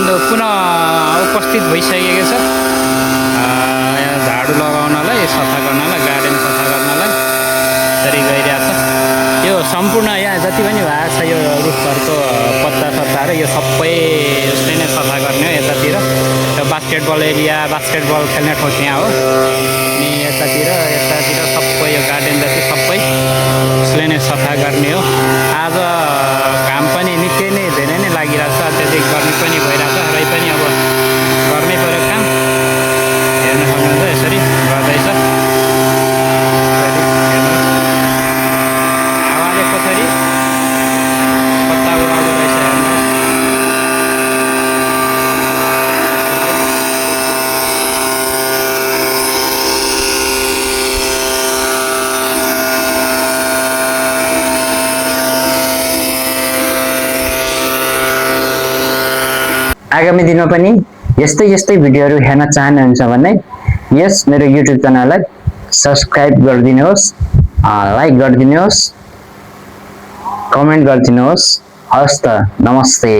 पुनः उपस्थित भइसकेको छ। झाडु लगाउनलाई, सफा गर्नलाई, गार्डन सफा गर्नलाई त्यसरी गइरहेको छ। यो सम्पूर्ण यहाँ जति पनि भएको छ यो रुखहरूको पत्ता-सत्ताहरू यो सबै उसले नै सफा गर्ने हो। यतातिर यो बास्केटबल एरिया, बास्केटबल खेल्ने ठाउँ त्यहाँ हो। अनि यतातिर सबै यो गार्डन जति सबै उसले नै सफा गर्ने हो। आज घाम पनि निकै नै धेरै नै लागिरहेको छ, अत्याधिक गर्मी पनि भइरहेको छ। र पनि अब गर्नै पर्यो काम। हेर्न सक्नुहुन्छ यसरी गर्दैछ। हावाले कसरी पत्ता उडाउँदो रहेछ हेर्नुहोस्। आगामी दिनमा पनि यस्तै भिडियोहरू हेर्न चाहनुहुन्छ भने यस मेरो युट्युब च्यानललाई सब्स्क्राइब गरिदिनुहोस्, लाइक गरिदिनुहोस्, कमेन्ट गरिदिनुहोस्। हवस् त, नमस्ते।